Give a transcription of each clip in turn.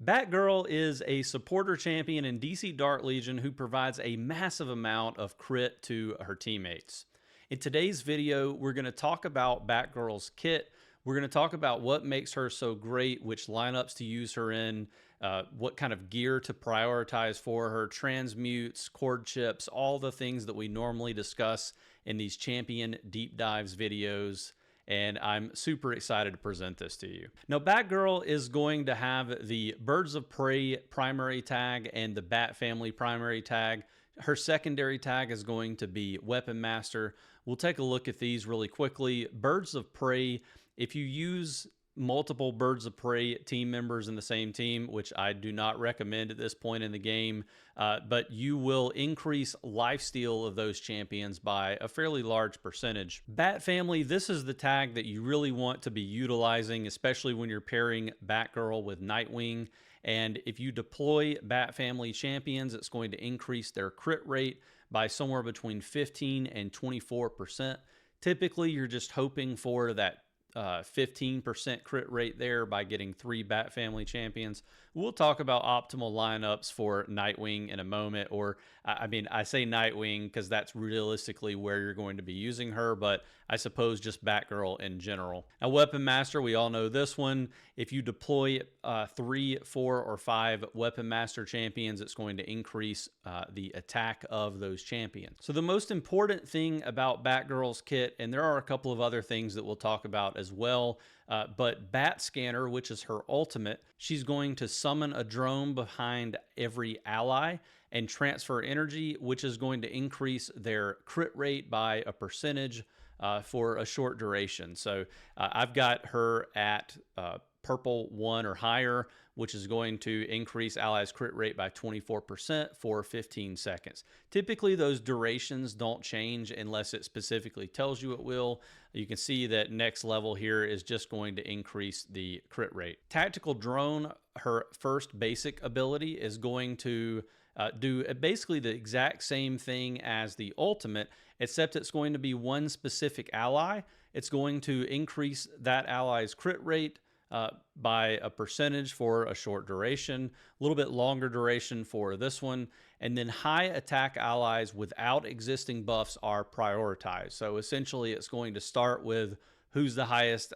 Batgirl is a supporter champion in DC Dark Legion who provides a massive amount of crit to her teammates. In today's video, we're going to talk about Batgirl's kit. We're going to talk about what makes her so great, which lineups to use her in, what kind of gear to prioritize for her, transmutes, cord chips, all the things that we normally discuss in these champion deep dives videos. And I'm super excited to present this to you. Now, Batgirl is going to have the Birds of Prey primary tag and the Bat Family primary tag. Her secondary tag is going to be Weapon Master. We'll take a look at these really quickly. Birds of Prey, if you use multiple Birds of Prey team members in the same team, which I do not recommend at this point in the game, but you will increase lifesteal of those champions by a fairly large percentage. Bat Family, this is the tag that you really want to be utilizing, especially when you're pairing Batgirl with Nightwing. And if you deploy Bat Family champions, it's going to increase their crit rate by somewhere between 15 and 24%. Typically, you're just hoping for that 15% crit rate there by getting 3 Bat Family champions. We'll talk about optimal lineups for Nightwing in a moment, or I mean, I say Nightwing because that's realistically where you're going to be using her, but I suppose just Batgirl in general. Now, Weapon Master, we all know this one. If you deploy 3, 4, or 5 Weapon Master champions, it's going to increase the attack of those champions. So the most important thing about Batgirl's kit, and there are a couple of other things that we'll talk about as well, but Bat Scanner, which is her ultimate, she's going to summon a drone behind every ally and transfer energy, which is going to increase their crit rate by a percentage for a short duration. So I've got her at purple 1 or higher, which is going to increase allies' crit rate by 24% for 15 seconds. Typically, those durations don't change unless it specifically tells you it will. You can see that next level here is just going to increase the crit rate. Tactical Drone, her first basic ability, is going to do basically the exact same thing as the ultimate, except it's going to be one specific ally. It's going to increase that ally's crit rate by a percentage for a short duration, a little bit longer duration for this one, and then high attack allies without existing buffs are prioritized. So essentially it's going to start with who's the highest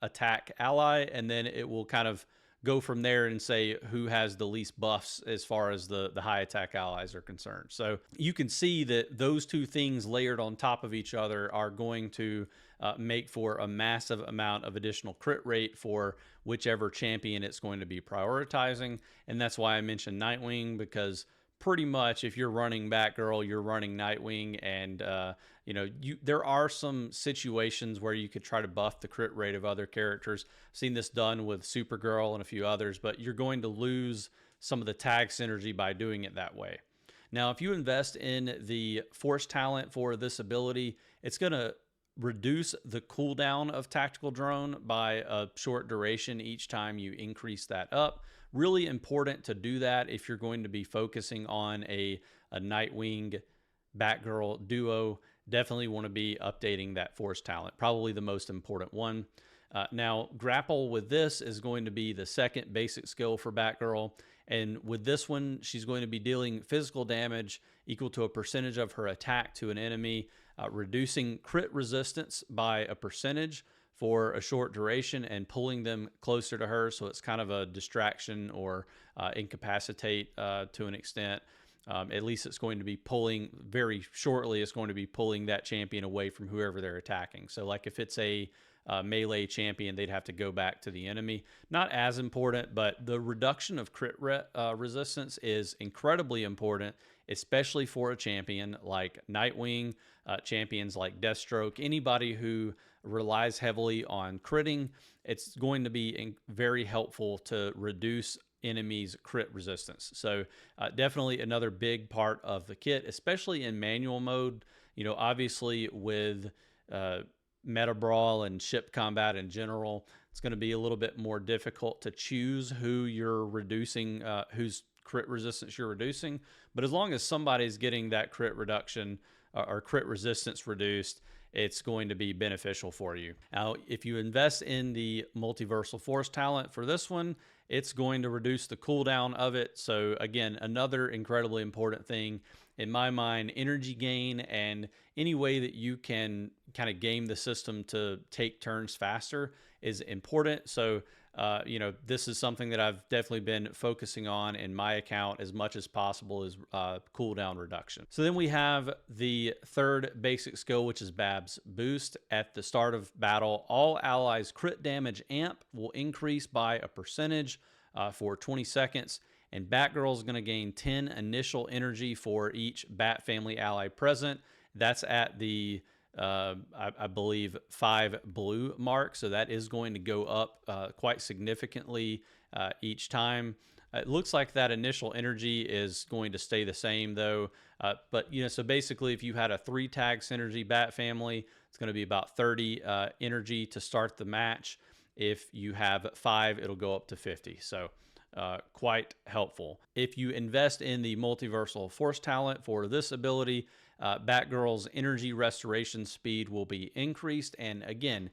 attack ally, and then it will kind of go from there and say who has the least buffs as far as the high attack allies are concerned. So you can see that those two things layered on top of each other are going to make for a massive amount of additional crit rate for whichever champion it's going to be prioritizing. And that's why I mentioned Nightwing, because pretty much if you're running Batgirl, you're running Nightwing, and there are some situations where you could try to buff the crit rate of other characters. I've seen this done with Supergirl and a few others, but you're going to lose some of the tag synergy by doing it that way. Now, if you invest in the Force talent for this ability, it's going to reduce the cooldown of Tactical Drone by a short duration each time you increase that up. Really important to do that if you're going to be focusing on a Nightwing Batgirl duo. Definitely want to be updating that Force talent, probably the most important one. Now, Grapple with this is going to be the second basic skill for Batgirl. And with this one, she's going to be dealing physical damage equal to a percentage of her attack to an enemy, reducing crit resistance by a percentage for a short duration and pulling them closer to her. So it's kind of a distraction or incapacitate to an extent. At least it's going to be pulling, very shortly, it's going to be pulling that champion away from whoever they're attacking. So like if it's a melee champion, they'd have to go back to the enemy. Not as important, but the reduction of crit resistance is incredibly important, especially for a champion like Nightwing, champions like Deathstroke, anybody who relies heavily on critting. It's going to be very helpful to reduce enemies' crit resistance. So definitely another big part of the kit, especially in manual mode. Obviously with meta brawl and ship combat in general, it's going to be a little bit more difficult to choose who you're reducing, whose crit resistance you're reducing. But as long as somebody's getting that crit reduction or crit resistance reduced, it's going to be beneficial for you. Now, if you invest in the Multiversal Force talent for this one, it's going to reduce the cooldown of it. So again, another incredibly important thing in my mind. Energy gain and any way that you can kind of game the system to take turns faster is important. So this is something that I've definitely been focusing on in my account as much as possible, is cooldown reduction. So then we have the third basic skill, which is Bab's Boost. At the start of battle, all allies' crit damage amp will increase by a percentage for 20 seconds. And Batgirl is going to gain 10 initial energy for each Bat family ally present. That's at the I believe 5 blue mark, so that is going to go up quite significantly each time. It looks like that initial energy is going to stay the same though, but so basically if you had a 3 tag synergy Bat family, it's going to be about 30 energy to start the match. If you have 5, it'll go up to 50. So quite helpful. If you invest in the multiversal force talent for this ability, Batgirl's energy restoration speed will be increased. And again,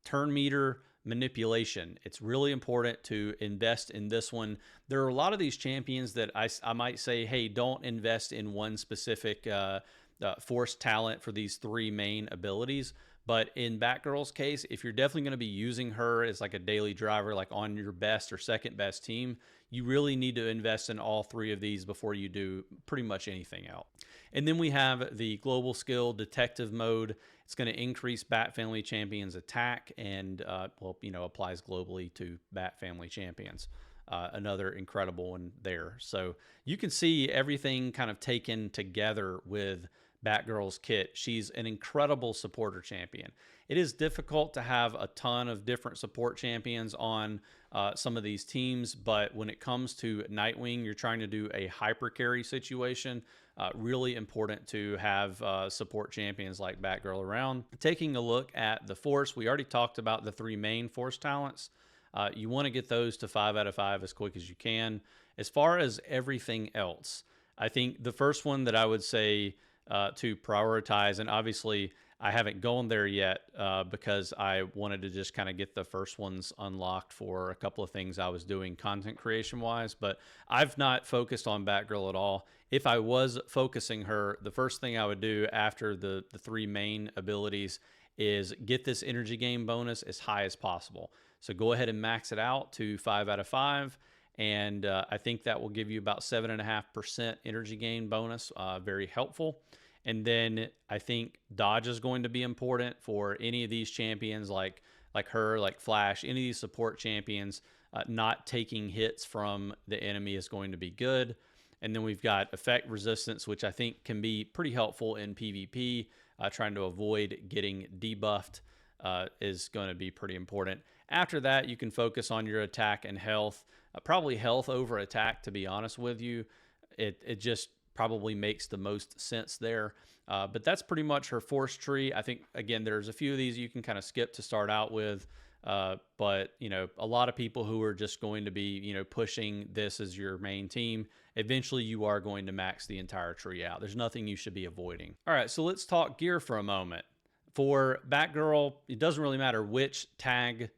turn meter manipulation. It's really important to invest in this one. There are a lot of these champions that I might say, hey, don't invest in one specific force talent for these 3 main abilities. But in Batgirl's case, if you're definitely going to be using her as like a daily driver, like on your best or second best team, you really need to invest in all 3 of these before you do pretty much anything else. And then we have the global skill detective mode. It's going to increase Bat family champions attack and applies globally to Bat family champions. Another incredible one there. So you can see everything kind of taken together with Batgirl's kit. She's an incredible supporter champion. It is difficult to have a ton of different support champions on some of these teams, but when it comes to Nightwing, you're trying to do a hypercarry situation. Really important to have support champions like Batgirl around. Taking a look at the force, we already talked about the 3 main force talents. You want to get those to 5 out of 5 as quick as you can. As far as everything else, I think the first one that I would say to prioritize, and obviously I haven't gone there yet because I wanted to just kind of get the first ones unlocked for a couple of things I was doing content creation wise, but I've not focused on Batgirl at all. If I was focusing her, the first thing I would do after the 3 main abilities is get this energy gain bonus as high as possible. So go ahead and max it out to 5 out of 5. And I think that will give you about 7.5% energy gain bonus. Very helpful. And then I think dodge is going to be important for any of these champions like her, like Flash, any of these support champions. Not taking hits from the enemy is going to be good. And then we've got effect resistance, which I think can be pretty helpful in PvP. Trying to avoid getting debuffed is going to be pretty important. After that, you can focus on your attack and health. Probably health over attack, to be honest with you. It just probably makes the most sense there. But that's pretty much her force tree. I think, again, there's a few of these you can kind of skip to start out with. But, a lot of people who are just going to be, pushing this as your main team, eventually you are going to max the entire tree out. There's nothing you should be avoiding. All right, so let's talk gear for a moment. For Batgirl, it doesn't really matter which tag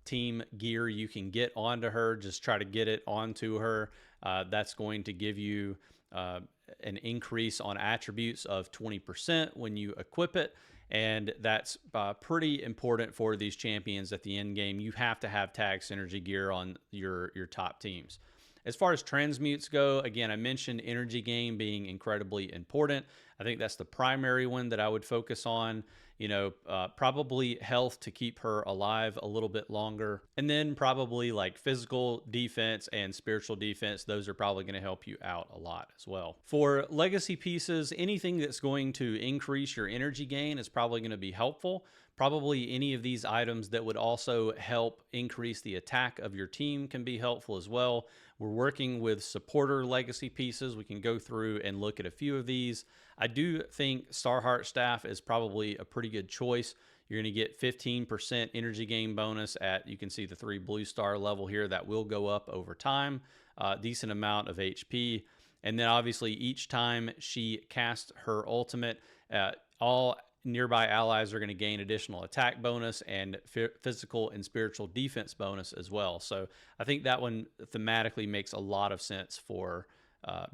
team gear you can get onto her. Just try to get it onto her. That's going to give you an increase on attributes of 20% when you equip it. And that's pretty important for these champions at the end game. You have to have tag synergy gear on your top teams. As far as transmutes go, again, I mentioned energy gain being incredibly important. I think that's the primary one that I would focus on. Probably health to keep her alive a little bit longer. And then probably like physical defense and spiritual defense. Those are probably going to help you out a lot as well. For legacy pieces, anything that's going to increase your energy gain is probably going to be helpful. Probably any of these items that would also help increase the attack of your team can be helpful as well. We're working with supporter legacy pieces. We can go through and look at a few of these. I do think Starheart Staff is probably a pretty good choice. You're going to get 15% energy gain bonus at, you can see the 3 blue star level here. That will go up over time. Decent amount of HP. And then obviously each time she casts her ultimate, all nearby allies are going to gain additional attack bonus and physical and spiritual defense bonus as well. So I think that one thematically makes a lot of sense for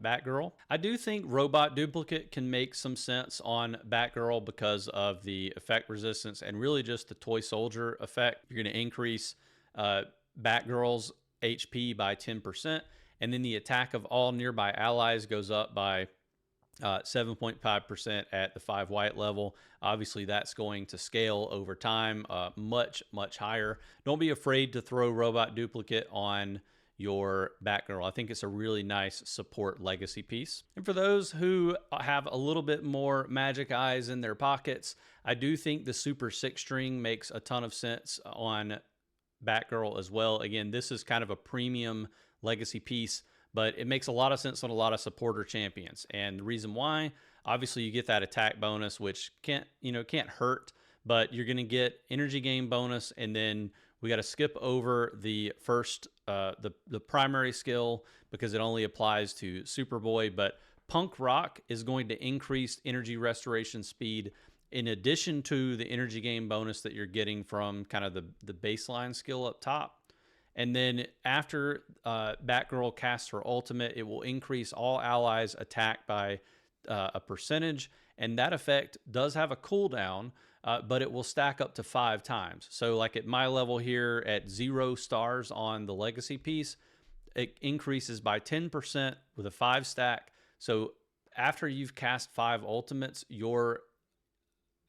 Batgirl. I do think Robot Duplicate can make some sense on Batgirl because of the effect resistance and really just the toy soldier effect. You're going to increase Batgirl's HP by 10%, and then the attack of all nearby allies goes up by 7.5% at the 5 white level. Obviously, that's going to scale over time much higher. Don't be afraid to throw Robot Duplicate on your Batgirl. I think it's a really nice support legacy piece. And for those who have a little bit more magic eyes in their pockets, I do think the Super 6 string makes a ton of sense on Batgirl as well. Again, this is kind of a premium legacy piece, but it makes a lot of sense on a lot of supporter champions. And the reason why, obviously you get that attack bonus, which can't hurt, but you're going to get energy gain bonus. And then we got to skip over the first, the primary skill because it only applies to Superboy, but Punk Rock is going to increase energy restoration speed in addition to the energy gain bonus that you're getting from kind of the baseline skill up top. And then after Batgirl casts her ultimate, it will increase all allies' attack by a percentage. And that effect does have a cooldown, but it will stack up to 5 times. So like at my level here at 0 stars on the legacy piece, it increases by 10% with a 5 stack. So after you've cast 5 ultimates, your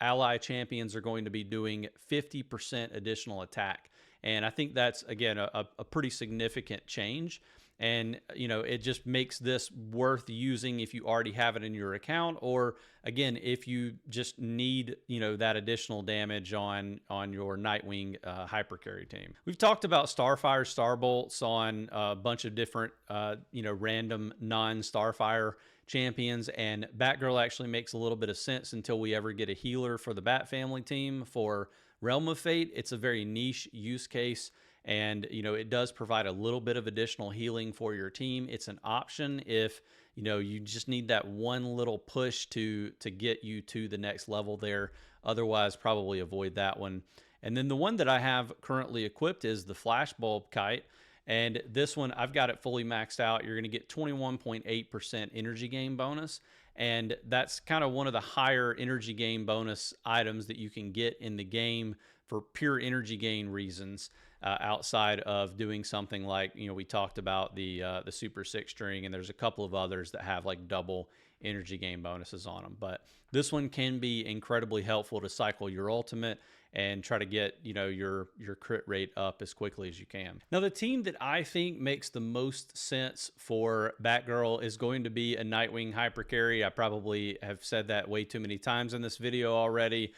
ally champions are going to be doing 50% additional attack. And I think that's, again, a pretty significant change. And, it just makes this worth using if you already have it in your account, or again, if you just need, that additional damage on your Nightwing hypercarry team. We've talked about Starfire Starbolts on a bunch of different, random non-Starfire champions, and Batgirl actually makes a little bit of sense until we ever get a healer for the Bat Family team. For Realm of Fate, it's a very niche use case, and it does provide a little bit of additional healing for your team. It's an option if you just need that one little push to get you to the next level there. Otherwise, probably avoid that one. And then the one that I have currently equipped is the Flashbulb Kite. And this one, I've got it fully maxed out. You're going to get 21.8% energy gain bonus. And that's kind of one of the higher energy gain bonus items that you can get in the game for pure energy gain reasons, outside of doing something like, we talked about the Super 6 string, and there's a couple of others that have like double energy gain bonuses on them. But this one can be incredibly helpful to cycle your ultimate and try to get your crit rate up as quickly as you can. Now, the team that I think makes the most sense for Batgirl is going to be a Nightwing hypercarry. I probably have said that way too many times in this video already,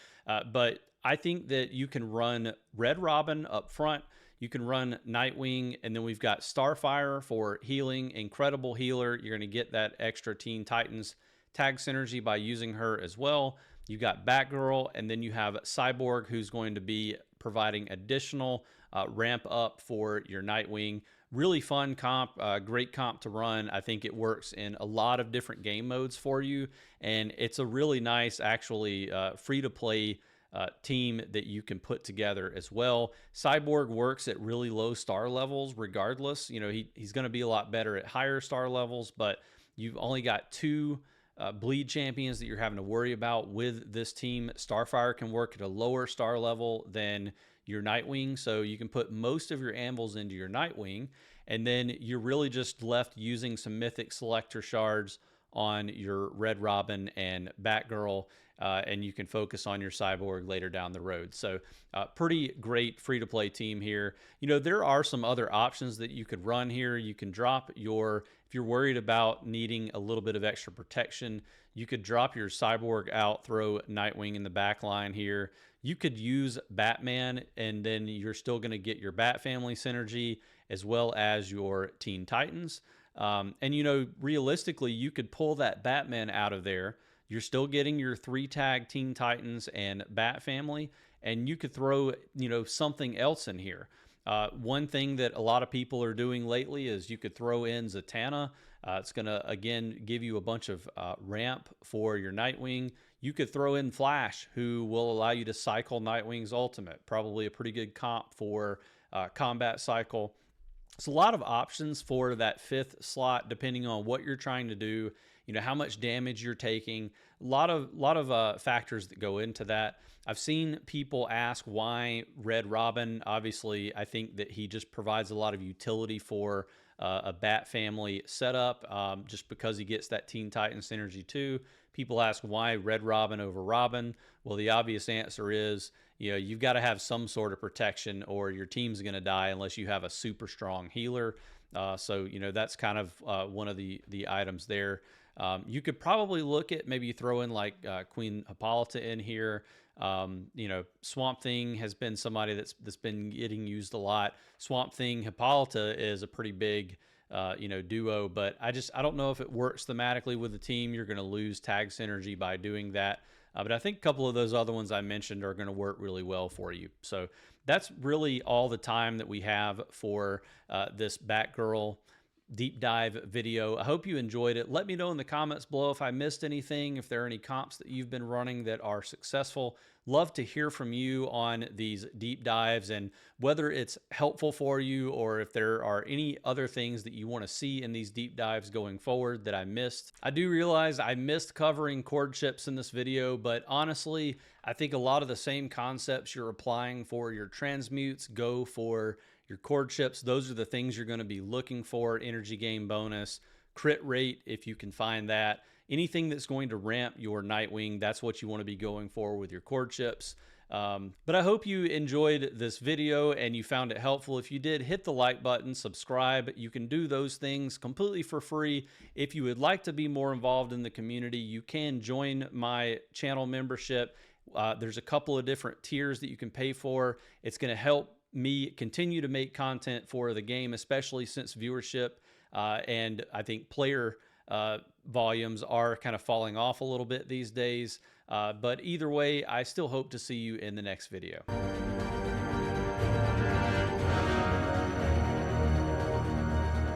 but I think that you can run Red Robin up front. You can run Nightwing, and then we've got Starfire for healing, incredible healer. You're going to get that extra Teen Titans tag synergy by using her as well. You got Batgirl, and then you have Cyborg, who's going to be providing additional ramp up for your Nightwing. Really fun comp, great comp to run. I think it works in a lot of different game modes for you, and it's a really nice, actually free-to-play team that you can put together as well. Cyborg works at really low star levels regardless. He's going to be a lot better at higher star levels, but you've only got 2 bleed champions that you're having to worry about with this team. Starfire can work at a lower star level than your Nightwing, so you can put most of your anvils into your Nightwing, and then you're really just left using some mythic selector shards on your Red Robin and Batgirl, and you can focus on your Cyborg later down the road. So pretty great free-to-play team here. There are some other options that you could run here. You can drop if you're worried about needing a little bit of extra protection, you could drop your Cyborg out, throw Nightwing in the back line here. You could use Batman, and then you're still going to get your Bat Family synergy as well as your Teen Titans. And realistically, you could pull that Batman out of there. You're still getting your 3-tag Teen Titans and Bat Family, and you could throw, something else in here. One thing that a lot of people are doing lately is you could throw in Zatanna. It's going to, again, give you a bunch of ramp for your Nightwing. You could throw in Flash, who will allow you to cycle Nightwing's ultimate. Probably a pretty good comp for combat cycle. It's a lot of options for that fifth slot, depending on what you're trying to do, how much damage you're taking. A lot of factors that go into that. I've seen people ask why Red Robin. Obviously, I think that he just provides a lot of utility for a Bat family setup, just because he gets that Teen Titans synergy too. People ask why Red Robin over Robin. Well, the obvious answer is, you've got to have some sort of protection or your team's going to die unless you have a super strong healer. So that's kind of one of the items there. You could probably look at maybe throw in like Queen Hippolyta in here. Swamp Thing has been somebody that's been getting used a lot. Swamp Thing Hippolyta is a pretty big duo, but I don't know if it works thematically with the team. You're going to lose tag synergy by doing that. But I think a couple of those other ones I mentioned are going to work really well for you. So that's really all the time that we have for this Batgirl deep dive video. I hope you enjoyed it. Let me know in the comments below if I missed anything, if there are any comps that you've been running that are successful. Love to hear from you on these deep dives and whether it's helpful for you or if there are any other things that you want to see in these deep dives going forward that I missed. I do realize I missed covering cord chips in this video, but honestly, I think a lot of the same concepts you're applying for your transmutes go for your cord chips. Those are the things you're going to be looking for: energy gain bonus, crit rate if you can find that. Anything that's going to ramp your Nightwing, that's what you want to be going for with your cord chips. But I hope you enjoyed this video and you found it helpful. If you did, hit the like button, subscribe. You can do those things completely for free. If you would like to be more involved in the community, you can join my channel membership. There's a couple of different tiers that you can pay for. It's going to help me continue to make content for the game, especially since viewership and I think player volumes are kind of falling off a little bit these days. But either way, I still hope to see you in the next video.